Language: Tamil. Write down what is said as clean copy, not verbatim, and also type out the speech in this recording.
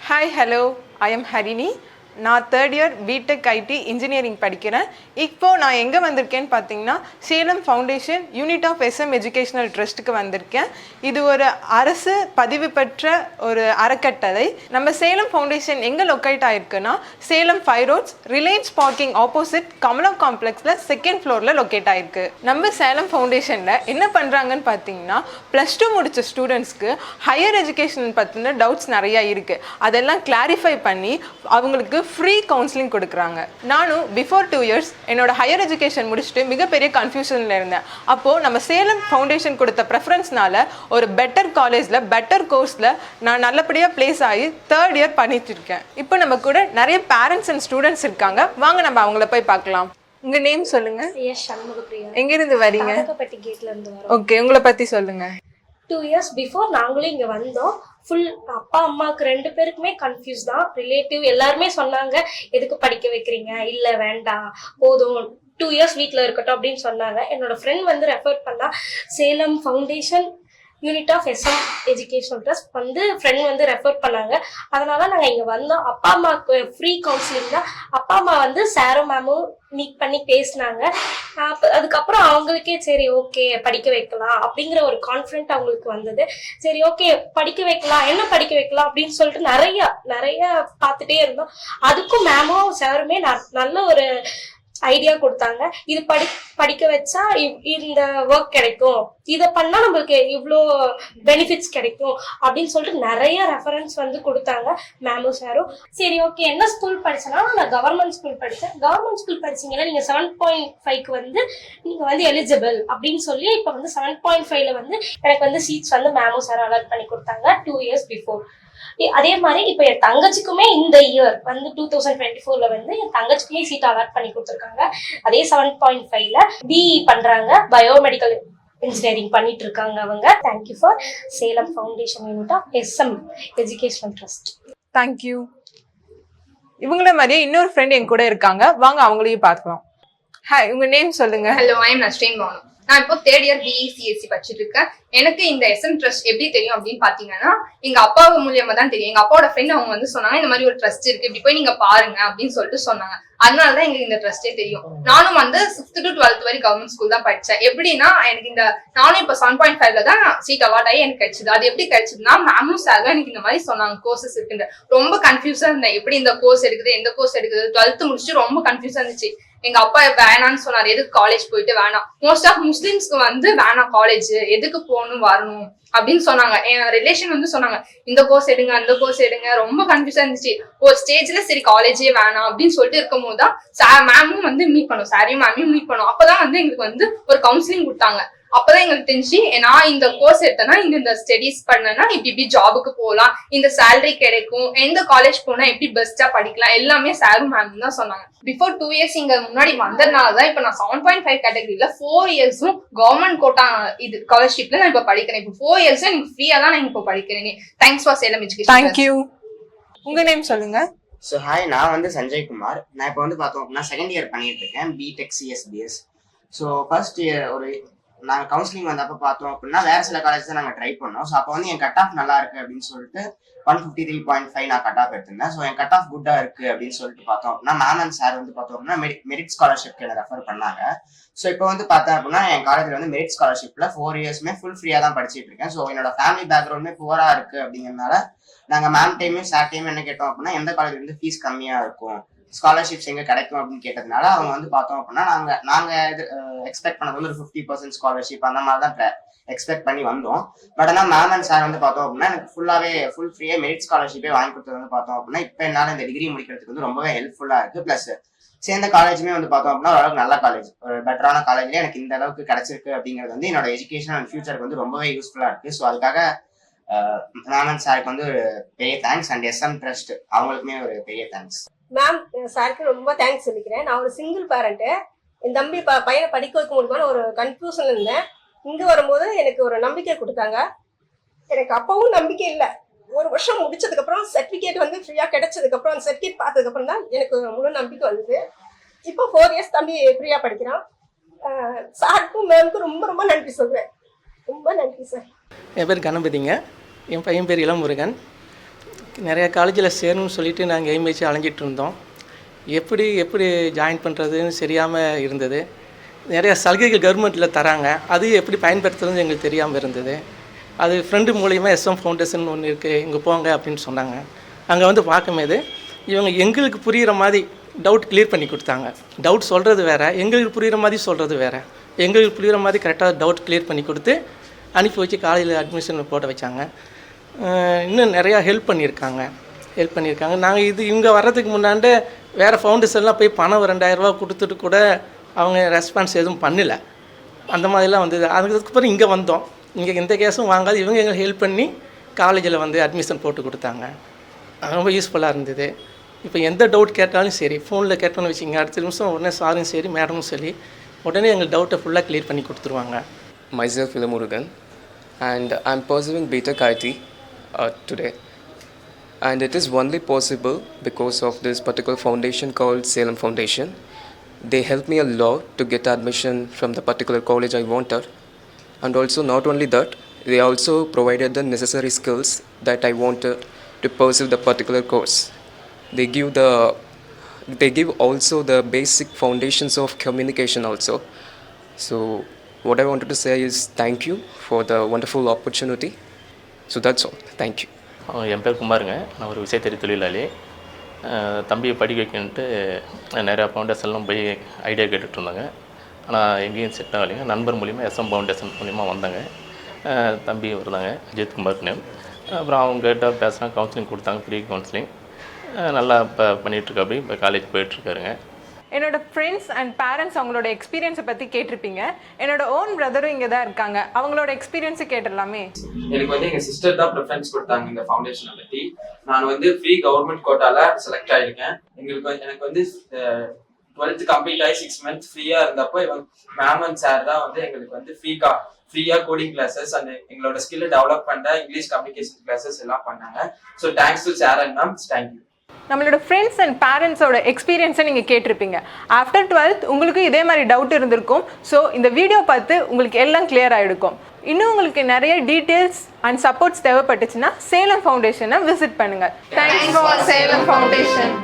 Hi, hello. I am Harini. நான் third year BTech IT engineering படிக்கிறேன். இப்போது நான் எங்கே வந்திருக்கேன்னு பார்த்தீங்கன்னா Salem foundation unit of SM educational ட்ரஸ்ட்டுக்கு வந்திருக்கேன். இது ஒரு அரசு பதிவு பெற்ற ஒரு அறக்கட்டளை. நம்ம சேலம் ஃபவுண்டேஷன் எங்கே லொக்கேட் ஆகிருக்குன்னா Salem 5 roads Reliance parking opposite Kamala காம்ப்ளெக்ஸில் 2nd ஃப்ளோரில் லொக்கேட் ஆகிருக்கு. நம்ம சேலம் ஃபவுண்டேஷனில் என்ன பண்ணுறாங்கன்னு பார்த்தீங்கன்னா +2 முடித்த ஸ்டூடெண்ட்ஸ்க்கு ஹையர் எஜுகேஷன் பற்றின டவுட்ஸ் நிறையா இருக்குது. அதெல்லாம் கிளாரிஃபை பண்ணி அவங்களுக்கு ஃப்ரீ கவுன்சிலிங் கொடுக்குறாங்க. நானும் பிஃபோர் 2 இயர்ஸ் என்னோட ஹையர் எஜுகேஷன் முடிச்சுட்டு மிகப்பெரிய கன்ஃபியூஷனில் இருந்தேன். அப்போது நம்ம சேலம் ஃபவுண்டேஷன் கொடுத்த ப்ரெஃபரன்ஸ்னால ஒரு பெட்டர் காலேஜில் பெட்டர் கோர்ஸில் நான் நல்லபடியாக ப்ளேஸ் ஆகி 3rd இயர் பண்ணிட்டு இருக்கேன். இப்போ நம்ம கூட நிறைய பேரண்ட்ஸ் அண்ட் ஸ்டூடெண்ட்ஸ் இருக்காங்க. வாங்க நம்ம அவங்கள போய் பார்க்கலாம். உங்க நேம் சொல்லுங்க. எங்கிருந்து வரீங்க? ஓகே, உங்களை பற்றி சொல்லுங்க. 2 இயர்ஸ் பிஃபோர் நாங்களும் இங்கே வந்தோம். ஃபுல் அப்பா அம்மாவுக்கு 2 பேருக்குமே கன்ஃபியூஸ் தான். ரிலேட்டிவ் எல்லாருமே சொன்னாங்க, எதுக்கு படிக்க வைக்கிறீங்க, இல்லை வேண்டாம் போதும் 2 இயர்ஸ் வீட்டில் இருக்கட்டும் அப்படின்னு சொன்னாங்க. என்னோட ஃப்ரெண்ட் வந்து ரெஃபர் பண்ணா Salem foundation unit of SM educational trust வந்து ஃப்ரெண்ட் வந்து ரெஃபர் பண்ணாங்க. அதனால நாங்கள் இங்கே வந்தோம். அப்பா அம்மாவுக்கு ஃப்ரீ கவுன்சிலிங் தான். அப்பா அம்மா வந்து சாரும் மேமும் மீட் பண்ணி பேசினாங்க. அதுக்கப்புறம் அவங்களுக்கே சரி ஓகே படிக்க வைக்கலாம் அப்படிங்கிற ஒரு கான்ஃபிடென்ட் அவங்களுக்கு வந்தது. சரி ஓகே படிக்க வைக்கலாம், என்ன படிக்க வைக்கலாம் அப்படின்னு சொல்லிட்டு நிறைய பார்த்துட்டே இருந்தோம். அதுக்கும் மேமும் சாருமே நல்ல ஒரு ஐடியா கொடுத்தாங்க. இது படிக்க வச்சா இந்த ஒர்க் கிடைக்கும், இதை பண்ணா நம்மளுக்கு இவ்வளோ பெனிஃபிட்ஸ் கிடைக்கும் அப்படின்னு சொல்லிட்டு நிறைய ரெஃபரன்ஸ் வந்து கொடுத்தாங்க மேமும் சாரும். சரி ஓகே என்ன ஸ்கூல் படிச்சேன்னா நான் கவர்மெண்ட் ஸ்கூல் படித்தேன். கவர்மெண்ட் ஸ்கூல் படிச்சீங்கன்னா நீங்கள் 7.5க்கு வந்து நீங்கள் வந்து எலிஜிபிள் அப்படின்னு சொல்லி இப்போ வந்து 7.5ல வந்து எனக்கு வந்து சீட்ஸ் வந்து மேமும் சாரும் அலாட் பண்ணி கொடுத்தாங்க 2 இயர்ஸ் பிஃபோர். அதே மாதிரி இப்போ என் தங்கச்சிக்குமே இந்த இயர் வந்து 2024ல வந்து என் தங்கச்சிக்குமே சீட் அலாட் பண்ணி கொடுத்துருக்காங்க. அதே 7.5ல பிஇ பண்றாங்க, பயோமெடிக்கல் இன்ஜினியரிங் பண்ணிட்டு இருக்காங்க அவங்க. Thank you for Salem foundation unit of SM educational trust. Thank you. இவங்கள மாதிரியே இன்னொரு ஃப்ரெண்ட் என் கூட இருக்காங்க. வாங்க அவங்களையும் பார்க்கலாம். ஹாய், உங்க நேம் சொல்லுங்க. Hello, I am Nasreen Banu. நான் இப்போ 3rd இயர் பிஇசிஎஸ்சி படிச்சுட்டு இருக்கேன். எனக்கு இந்த எஸ்எம் ட்ரஸ்ட் எப்படி தெரியும் அப்படின்னு பாத்தீங்கன்னா எங்க அப்பா மூலியமா தான் தெரியும். எங்க அப்பாவோட ஃப்ரெண்ட் அவங்க வந்து சொன்னாங்க இந்த மாதிரி ஒரு ட்ரஸ்ட் இருக்கு, இப்படி போய் நீங்க பாருங்க அப்படின்னு சொல்லிட்டு சொன்னாங்க. அதனாலதான் எங்களுக்கு இந்த ட்ரஸ்டே தெரியும். நானும் வந்து 6th to 12th வரை கவர்மெண்ட் ஸ்கூல் தான் படிச்சேன். எப்படின்னா எனக்கு நானும் இப்போ 7.5ல தான் சீட் அவார்ட் ஆகி எனக்கு கிடைச்சது. அது எப்படி கிடைச்சதுன்னா மேமும் சாரும் எனக்கு இந்த மாதிரி சொன்னாங்க கோர்சஸ் இருக்குன்னு. ரொம்ப கன்ஃபியூஸா இருந்தேன், எப்படி இந்த கோர்ஸ் எடுக்குது, எந்த கோர்ஸ் எடுக்குது. 12th முடிச்சுட்டு ரொம்ப கன்ஃபியூஸா இருந்துச்சு. எங்க அப்பா வேணான்னு சொன்னாரு, எதுக்கு காலேஜ் போயிட்டு வேணாம், மோஸ்ட் ஆஃப் முஸ்லிம்ஸ்க்கு வந்து வேணாம் காலேஜ், எதுக்கு போகணும் வரணும் அப்படின்னு சொன்னாங்க. என் ரிலேஷன் வந்து சொன்னாங்க இந்த கோர்ஸ் எடுங்க அந்த கோர்ஸ் எடுங்க. ரொம்ப கன்ஃபியூஸா இருந்துச்சு. ஒரு ஸ்டேஜ்ல சரி காலேஜே வேணாம் அப்படின்னு சொல்லிட்டு இருக்கும் போதுதான் மேமும் வந்து மீட் பண்ணும், சாரியும் மேமையும் மீட் பண்ணும். அப்பதான் வந்து எங்களுக்கு வந்து ஒரு கவுன்சிலிங் கொடுத்தாங்க. அப்பதான் எங்களுக்கு தெரிஞ்சு நான் இந்த கோர்ஸ் எடுத்தேன்னா இந்த ஸ்டடிஸ் பண்ணனா இப்படி ஜாபுக்கு போகலாம், இந்த சேலரி கிடைக்கும், எந்த காலேஜ் போனா எப்படி பெஸ்டா படிக்கலாம், எல்லாமே சாரும் மேம் தான் சொன்னாங்க. பிஃபோர் 2 இயர்ஸ் இங்க முன்னாடி வந்ததுனாலதான் இப்ப நான் 7.5 கேட்டகரியில 4 இயர்ஸும் கவர்மெண்ட் கோட்டா இது ஸ்காலர்ஷிப்ல நான் இப்ப படிக்கிறேன். இப்போ 4 இயர்ஸும் எனக்கு ஃப்ரீயா தான் நான் இப்போ படிக்கிறேன். Thanks for Salem education. Thank you. உங்க நேம் சொல்லுங்க. ஸோ ஹாய், நான் வந்து சஞ்சய் குமார். நான் இப்போ வந்து பார்த்தோம் அப்படின்னா 2nd இயர் பண்ணிட்டு இருக்கேன் BTech CSBS. So first year நாங்கள் கவுன்சிலிங் வந்தப்போ பார்த்தோம் அப்படின்னா வேற சில காலேஜ் தான் நாங்கள் ட்ரை பண்ணோம். ஸோ அப்போ வந்து என் கட் ஆஃப் நல்லா இருக்கு அப்படின்னு சொல்லிட்டு 153.5 நான் கட் ஆஃப் எடுத்திருந்தேன். ஸோ என் கட் ஆஃப் குட்டா இருக்கு அப்படின்னு சொல்லிட்டு பார்த்தோம் அப்படின்னா மேம் அண்ட் சார் வந்து பார்த்தோம் அப்படின்னா மெரிட் ஸ்காலர்ஷிப்க்கு என்ன ரெஃபர் பண்ணாங்க. ஸோ இப்போ வந்து பார்த்தேன் அப்படின்னா என் காலேஜில் வந்து மெரிட் ஸ்காலர்ஷிப்ல 4 இயர்ஸுமே ஃபுல் ஃப்ரீயாக தான் படிச்சுட்டு இருக்கேன். ஸோ என்னோட ஃபேமிலி பேக்ரவுண்டுமே புவரா இருக்கு அப்படிங்கிறதுனால நாங்கள் மேம் டைமையும் சார் டைமும் என்ன கேட்டோம் அப்படின்னா எந்த காலேஜ் வந்து ஃபீஸ் கம்மியா இருக்கும், ஸ்காலர்ஷிப்ஸ் எங்க கிடைக்கும் அப்படின்னு கேட்டதுனால அவங்க வந்து பார்த்தோம் அப்படின்னா நாங்க எக்ஸ்பெக்ட் பண்ணது வந்து ஒரு 50% ஸ்காலர்ஷிப் அந்த மாதிரி தான் எக்ஸ்பெக்ட் பண்ணி வந்தோம். பட் ஆனால் மேம் அண்ட் சார் வந்து பார்த்தோம் அப்படின்னா எனக்கு ஃபுல் ஃப்ரீயா மெரிட் ஸ்காலர்ஷிப்பே வாங்கி கொடுத்தது வந்து பார்த்தோம் அப்படின்னா இப்போ என்னால் இந்த டிகிரி முடிக்கிறதுக்கு வந்து ரொம்பவே ஹெல்ப்ஃபுல்லா இருக்கு. பிளஸ் சேர்ந்த காலேஜுமே வந்து பார்த்தோம் அப்படின்னா ஓரளவுக்கு நல்ல காலேஜ், ஒரு பெட்டரான காலேஜ்லேயே எனக்கு இந்த அளவுக்கு கிடைச்சிருக்கு அப்படிங்கிறது வந்து என்னோட எஜுகேஷன் அண்ட் ஃபியூச்சருக்கு வந்து ரொம்பவே யூஸ்ஃபுல்லா இருக்கு. ஸோ அதுக்காக மேம் அண்ட் சாருக்கு வந்து ஒரு பெரிய தேங்க்ஸ் அண்ட் எஸ்எம் ட்ரஸ்ட் அவங்களுக்குமே ஒரு பெரிய தேங்க்ஸ். மேம் சாருக்கு ரொம்ப தேங்க்ஸ் சொல்லிக்கிறேன். நான் ஒரு சிங்கிள் பேரண்ட்டு. என் தம்பி பையனை படிக்க வைக்க முடியுமான்னு ஒரு கன்ஃபியூஷன் இருந்தேன். இங்கே வரும்போது எனக்கு ஒரு நம்பிக்கை கொடுத்தாங்க. எனக்கு அப்பவும் நம்பிக்கை இல்லை. 1 வருஷம் முடிச்சதுக்கப்புறம் சர்டிஃபிகேட் வந்து ஃப்ரீயாக கிடைச்சதுக்கப்புறம் அந்த சர்டிஃபிகேட் பார்த்ததுக்கப்புறம் தான் எனக்கு முழு நம்பிக்கை வந்தது. இப்போ 4 இயர்ஸ் தம்பி ஃப்ரீயாக படிக்கிறான். சாருக்கும் மேமுக்கும் ரொம்ப ரொம்ப நன்றி சொல்கிறேன். ரொம்ப நன்றி சார். என் பேர் கணபதிங்க. என் பையன் பேர் இளமுருகன். நிறைய காலேஜில் சேரணும்னு சொல்லிட்டு நாங்கள் எய்ம் வச்சு அலைஞ்சிட்டு இருந்தோம். எப்படி ஜாயின் பண்ணுறதுன்னு தெரியாமல் இருந்தது. நிறைய சலுகைகள் கவர்மெண்ட்டில் தராங்க, அது எப்படி பயன்படுத்துறதுன்னு எங்களுக்கு தெரியாமல் இருந்தது. அது ஃப்ரெண்டு மூலிமா எஸ்எம் ஃபவுண்டேஷன் ஒன்று இருக்குது, இங்கே போங்க அப்படின்னு சொன்னாங்க. அங்கே வந்து பார்க்கும்போது இவங்க எங்களுக்கு புரிகிற மாதிரி டவுட் கிளியர் பண்ணி கொடுத்தாங்க. டவுட் சொல்கிறது வேறு, எங்களுக்கு புரிகிற மாதிரி சொல்கிறது வேறு. எங்களுக்கு புரிகிற மாதிரி கரெக்டாக டவுட் கிளியர் பண்ணி கொடுத்து அனுப்பி வச்சு காலேஜில் அட்மிஷன் போட வச்சாங்க. இன்னும் நிறையா ஹெல்ப் பண்ணியிருக்காங்க. நாங்கள் இங்கே வர்றதுக்கு முன்னாடி வேறு ஃபவுண்டேஷன்லாம் போய் பணம் 2000 ரூபா கொடுத்துட்டு கூட அவங்க ரெஸ்பான்ஸ் எதுவும் பண்ணலை. அந்த மாதிரிலாம் வந்தது. அதுக்கப்புறம் இங்கே வந்தோம். இங்கே எந்த கேஸும் வாங்காது இவங்க எங்களுக்கு ஹெல்ப் பண்ணி காலேஜில் வந்து அட்மிஷன் போட்டு கொடுத்தாங்க. ரொம்ப யூஸ்ஃபுல்லாக இருந்தது. இப்போ எந்த டவுட் கேட்டாலும் சரி, ஃபோனில் கேட்டோன்னு வச்சிங்க, அடுத்த நிமிஷம் உடனே சாரும் சரி மேடமும் சரி உடனே எங்கள் டவுட்டை ஃபுல்லாக கிளியர் பண்ணி கொடுத்துருவாங்க. Myself Ilamurugan, and I'm pursuing BTech IT today. And it is only possible because of this particular foundation called Salem Foundation. They helped me a lot to get admission from the particular college I wanted. And also not only that, they also provided the necessary skills that I wanted to pursue the particular course. They give also the basic foundations of communication also. So what I wanted to say is thank you for the wonderful opportunity. So that's all. Thank you. என் பேர் குமாருங்க. நான் ஒரு விசைத்தறி தொழிலாளி. தம்பியை படிக்க வைக்கணுன்ட்டு நிறையா ஃபவுண்டேஷன்லாம் போய் ஐடியா கேட்டுட்டு இருந்தாங்க. ஆனால் எங்கேயும் செட் ஆகலைங்க. நண்பர் மூலிமா எஸ்எம் ஃபவுண்டேஷன் மூலிமா வந்தாங்க. தம்பி வருதாங்க, அஜித் குமார் நேம். அப்புறம் அவங்ககிட்ட பேசுகிறாங்க, கவுன்சிலிங் கொடுத்தாங்க, ஃப்ரீ கவுன்சிலிங். நல்லா இப்போ பண்ணிகிட்ருக்கா. அப்படி இப்போ காலேஜ் போயிட்டுருக்காருங்க. என்னோட ஃப்ரெண்ட்ஸ் அண்ட் பேரண்ட்ஸ் அவங்களோட எக்ஸ்பீரியன்ஸை பற்றி கேட்டிருப்பீங்க. என்னோட ஓன் பிரதரும் இங்கே தான் இருக்காங்க, அவங்களோட எக்ஸ்பீரியன்ஸை கேட்டுடலாமே. எனக்கு வந்து எங்கள் சிஸ்டர் தான் ப்ரிஃபரன்ஸ் கொடுத்தாங்க இந்த ஃபவுண்டேஷனை பற்றி. நான் வந்து ஃப்ரீ கவர்மெண்ட் கோட்டால செலக்ட் ஆகிருக்கேன். எனக்கு வந்து 12th கம்ப்ளீட் ஆகி 6 months ஃப்ரீயாக இருந்தப்போ இவங்க மேம் அண்ட் சார் தான் வந்து எங்களுக்கு வந்து ஃப்ரீயாக கோடிங் கிளாஸஸ் அண்ட் எங்களோட ஸ்கில்லை டெவலப் பண்ணுற இங்கிலீஷ் கம்யூனிகேஷன் கிளாஸஸ் எல்லாம் பண்ணாங்க. So thanks to sir and mams. Thank you. நம்மளோட ஃப்ரெண்ட்ஸ் அண்ட் பேரண்ட்ஸோட எக்ஸ்பீரியன்ஸை நீங்கள் கேட்டிருப்பீங்க. ஆஃப்டர் 12th உங்களுக்கு இதே மாதிரி டவுட் இருந்திருக்கும். ஸோ இந்த வீடியோ பார்த்து உங்களுக்கு எல்லாம் கிளியர் ஆகிருக்கும். இன்னும் உங்களுக்கு நிறைய டீட்டெயில்ஸ் அண்ட் சப்போர்ட்ஸ் தேவைப்பட்டுச்சுன்னா சேலம் ஃபவுண்டேஷனை விசிட் பண்ணுங்கள். Thanks for Salem foundation.